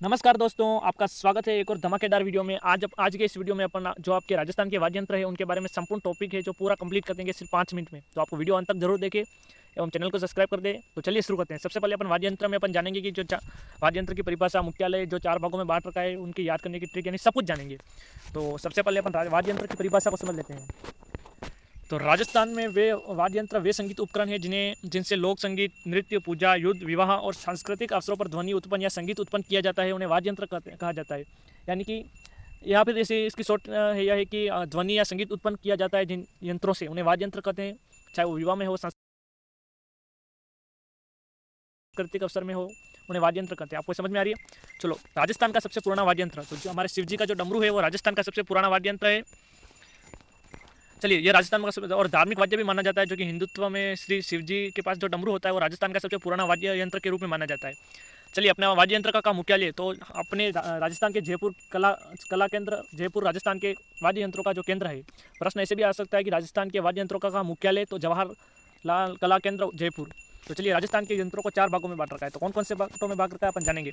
नमस्कार दोस्तों, आपका स्वागत है एक और धमाकेदार वीडियो में। आज के इस वीडियो में अपन जो आपके राजस्थान के वाद्य यंत्र है उनके बारे में संपूर्ण टॉपिक है जो पूरा कंप्लीट कर देंगे सिर्फ 5 मिनट में। तो आपको वीडियो अंत तक जरूर देखें एवं चैनल को सब्सक्राइब कर दें। तो चलिए शुरू करते हैं। सबसे पहले अपन वाद्य यंत्र में अपन जानेंगे कि जो वाद्य यंत्र की परिभाषा, मुख्यालय, जो 4 भागों में बांट रखा है, उनकी याद करने की ट्रिक, यानी सब कुछ जानेंगे। तो सबसे पहले अपन वाद्य यंत्र की परिभाषा को समझ लेते हैं। तो राजस्थान में वाद्य यंत्र वे संगीत उपकरण हैं जिनसे लोक संगीत, नृत्य, पूजा, युद्ध, विवाह और सांस्कृतिक अवसरों पर ध्वनि उत्पन्न या संगीत उत्पन्न किया जाता है, उन्हें वाद्य यंत्र कहा जाता है। यानी कि यहाँ पे जैसे इसकी शॉर्ट है यह है कि ध्वनि या संगीत उत्पन्न किया जाता है जिन यंत्रों से, उन्हें वाद्य यंत्र कहते हैं। चाहे वो विवाह में हो, सांस्कृतिक अवसर में हो, उन्हें वाद्य यंत्र कहते हैं। आपको समझ में आ रही है? चलो, राजस्थान का सबसे पुराना वाद्य यंत्र, तो जो हमारे शिव जी का जो डमरू है वो राजस्थान का सबसे पुराना वाद्य यंत्र है। चलिए, ये राजस्थान का सबसे और धार्मिक वाद्य भी माना जाता है, जो कि हिंदुत्व में श्री शिव जी के पास जो डमरू होता है वो राजस्थान का सबसे पुराना वाद्य यंत्र के रूप में माना जाता है। चलिए, अपना वाद्य यंत्र का मुख्यालय, तो अपने राजस्थान के जयपुर कला केंद्र, जयपुर राजस्थान के वाद्य यंत्रों का जो केंद्र है। प्रश्न ऐसे भी आ सकता है कि राजस्थान के वाद्य यंत्रों का मुख्यालय तो जवाहरलाल कला केंद्र जयपुर। तो चलिए, राजस्थान के यंत्रों को 4 भागों में बांट रखा है। तो कौन कौन से भागों में बांट रखा है अपन जानेंगे।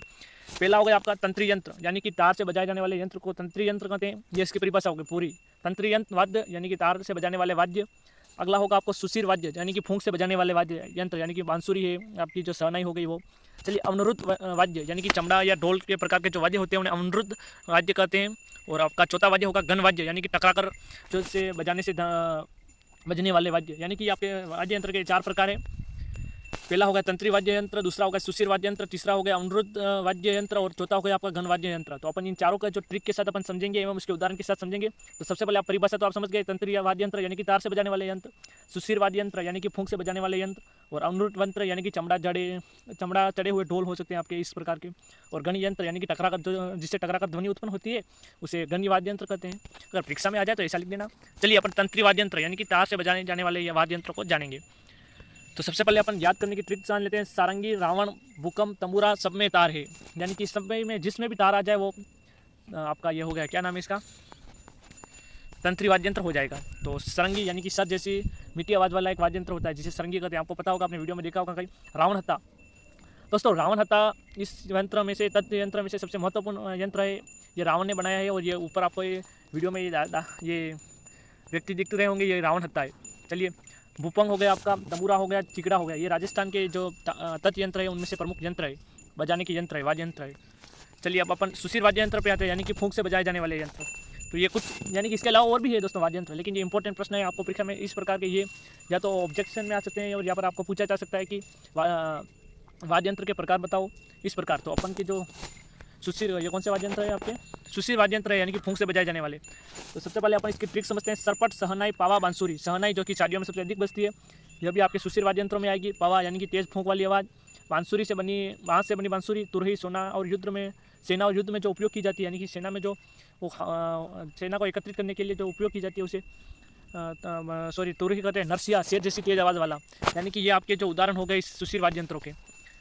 पहला हो गया आपका तंत्री यंत्र, यानी कि तार से बजाए जाने वाले यंत्र को तंत्री यंत्र कहते हैं। ये इसकी परिभाषा होगी पूरी। तंत्री यंत्र वाद्य, यानी कि तार से बजाने वाले वाद्य। अगला होगा आपको सुशीर वाद्य, यानी कि फूंक से बजाने वाले वाद्य यंत्र, यानी कि बांसुरी है आपकी, जो सहनाई हो गई वो। चलिए, अवनुरुद्ध वाद्य, यानी कि चमड़ा या ढोल के प्रकार के जो वाद्य होते हैं उन्हें अवनुरुद्ध वाद्य कहते हैं। और आपका चौथा वाद्य होगा गण वाद्य, यानी कि टकराकर जो से बजाने से बजने वाले वाद्य। यानी कि आपके वाद्य यंत्र के 4 प्रकार है। पहला हो गया तंत्री वाद्य यंत्र, दूसरा हो गया सुशीर वाद्य यंत्र, तीसरा हो गया अवनुरुद्ध वाद्य यंत्र और चौथा हो गया आपका घन वाद्य यंत्र। तो अपन इन चारों का जो ट्रिक के साथ अपन समझेंगे एवं उसके उदाहरण के साथ समझेंगे। तो सबसे पहले आप परिभाषा तो आप समझ गए, तंत्री वाद्य यंत्र यानी कि तार से बजाने वाले यंत्र, सुशीर वाद्य यंत्र यानी कि फूंक से बजाने वाले यंत्र, और अवनुरुद्ध यंत्र यानी कि चमड़ा चढ़े हुए ढोल हो सकते हैं आपके इस प्रकार के, और गण यंत्र यानी कि टकराकर जिससे टकराकर ध्वनि उत्पन्न होती है उसे गण वाद्य यंत्र कहते हैं। अगर परीक्षा में आ जाए तो ऐसा लिख देना। चलिए, अपन तंत्री वाद्य यंत्र यानी कि तार से बजाने जाने वाले वाद्य यंत्र को जानेंगे। तो सबसे पहले अपन याद करने की ट्रिक जान लेते हैं। सारंगी, रावण, बुकम, तंबूरा, सब में तार है, यानी कि सब में जिसमें भी तार आ जाए वो आपका ये हो गया, क्या नाम है इसका, तंत्री वाद्य यंत्र हो जाएगा। तो सारंगी यानी कि सर जैसी मीठी आवाज़ वाला एक वाद्य यंत्र होता है जिसे सारंगी कहते हैं। आपको पता होगा, आपने वीडियो में देखा होगा कहीं। रावण हत्था, दोस्तों रावण हत्था इस यंत्र में से, तत्व यंत्र में से सबसे महत्वपूर्ण यंत्र है। ये रावण ने बनाया है और ये ऊपर आपको ये वीडियो में ये व्यक्ति दिख रहे होंगे, ये रावण हत्था है। चलिए, भूपंग हो गया आपका, दमूरा हो गया, चिकड़ा हो गया, ये राजस्थान के जो तत्व यंत्र है उनमें से प्रमुख यंत्र है, बजाने के यंत्र है, वाद्य यंत्र है। चलिए, अब अपन सुशीर वाद्य यंत्र पे आते हैं, यानी कि फूंक से बजाए जाने वाले यंत्र। तो ये कुछ, यानी कि इसके अलावा और भी है दोस्तों वाद्य यंत्र, लेकिन ये इंपॉर्टेंट प्रश्न है आपको परीक्षा में इस प्रकार के। ये या तो ऑब्जेक्शन में आ सकते हैं और यहाँ पर आपको पूछा जा सकता है कि वाद्य यंत्र के प्रकार बताओ इस प्रकार। तो अपन के जो सुशीर, ये कौन से वाद्य यंत्र है आपके, सुशीर वाद्य यंत्र है, यानी कि फूंक से बजाए जाने वाले। तो सबसे पहले अपन इसकी ट्रिक समझते हैं। सरपट, सहनाई, पावा, बांसुरी। सहनाई जो कि शादियों में सबसे अधिक बजती है, यह भी आपके सुशीर वाद्य यंत्रों में आएगी। पावा यानी कि तेज फूंक वाली आवाज़, बांसुरी से बनी, बांस से बनी बांसुरी, तुरही, सोना और युद्ध में, सेना और युद्ध में जो उपयोग की जाती है, यानी कि सेना में जो वो सेना को एकत्रित करने के लिए जो उपयोग की जाती है उसे तुरही कहते हैं। नरसिया, शेर जैसी तेज आवाज़ वाला, यानी कि ये आपके जो उदाहरण हो गए इस सुशीर वाद्य यंत्रों के।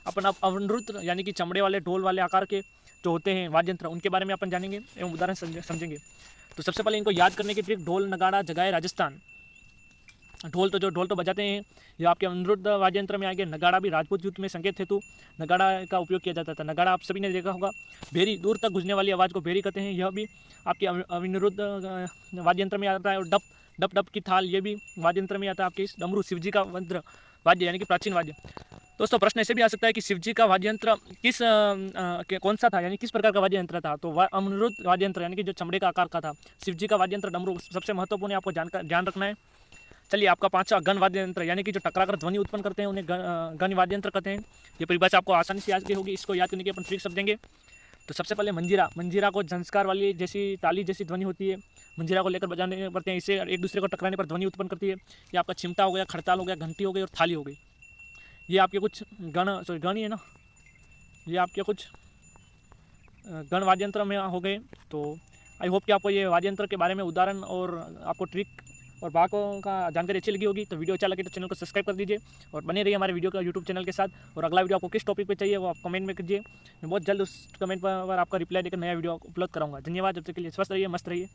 अपन अब अवनुरुद्ध यानी कि चमड़े वाले ढोल वाले आकार के जो होते हैं वाद्य यंत्र, उनके बारे में अपन जानेंगे एवं उदाहरण समझेंगे। तो सबसे पहले इनको याद करने की ट्रिक, ढोल, नगाड़ा, जगाए, राजस्थान। ढोल तो बजाते हैं, ये आपके अवनुरुद्ध वाद्य यंत्र में आ गए। नगाड़ा भी राजपूत युद्ध में संकेत हेतु नगाड़ा का उपयोग किया जाता था। नगाड़ा आप सभी ने देखा होगा। भेरी, दूर तक गुजरने वाली आवाज़ को भेरी कहते हैं, यह भी आपके अवनुरुद्ध वाद्य यंत्र में आता है। और डप डप डप की थाल, ये भी वाद्य यंत्र में आता है आपके। डमरू, शिवजी का वज्र वाद्य यानी कि प्राचीन वाद्य। दोस्तों प्रश्न ऐसे भी आ सकता है कि शिवजी का वाद्य यंत्र कौन सा था, यानी किस प्रकार का वाद्य यंत्र था। तो अवनुरुद्ध वाद्य यंत्र, यानी कि जो चमड़े का आकार का था। शिवजी का वाद्य यंत्र डमरू सबसे महत्वपूर्ण है, आपको ध्यान रखना है। चलिए, आपका 5वां गण वाद्य यंत्र, यानी कि जो टकराकर ध्वनि उत्पन्न करते हैं उन्हें गण वाद्य यंत्र कहते हैं। ये परिभाषा आपको आसानी से याद की होगी, इसको याद करने की अपन ट्रिक समझेंगे। तो सबसे पहले मंजीरा को झंझकार वाली जैसी ताली जैसी ध्वनि होती है, मंजीरा को लेकर बजाने पड़ते हैं, इसे एक दूसरे को टकराने पर ध्वनि उत्पन्न करती है। ये आपका चिमटा हो गया, खड़ताल हो गया, घंटी हो गई और थाली हो गई। ये आपके कुछ गण ही है ना, ये आपके कुछ गण वाद्य यंत्र में हो गए। तो आई होप कि आपको ये वाद्य यंत्र के बारे में उदाहरण और आपको ट्रिक और भागों का जानकारी अच्छी लगी होगी। तो वीडियो अच्छा लगे तो चैनल को सब्सक्राइब कर दीजिए और बने रहिए हमारे वीडियो का यूट्यूब चैनल के साथ। और अगला वीडियो आपको किस टॉपिक पे चाहिए वो आप कमेंट में कीजिए, मैं बहुत जल्द उस कमेंट पर आपका रिप्लाई देकर नया वीडियो उपलब्ध कराऊंगा। धन्यवाद, जब तक के लिए स्वस्थ रहिए, मस्त रहिए।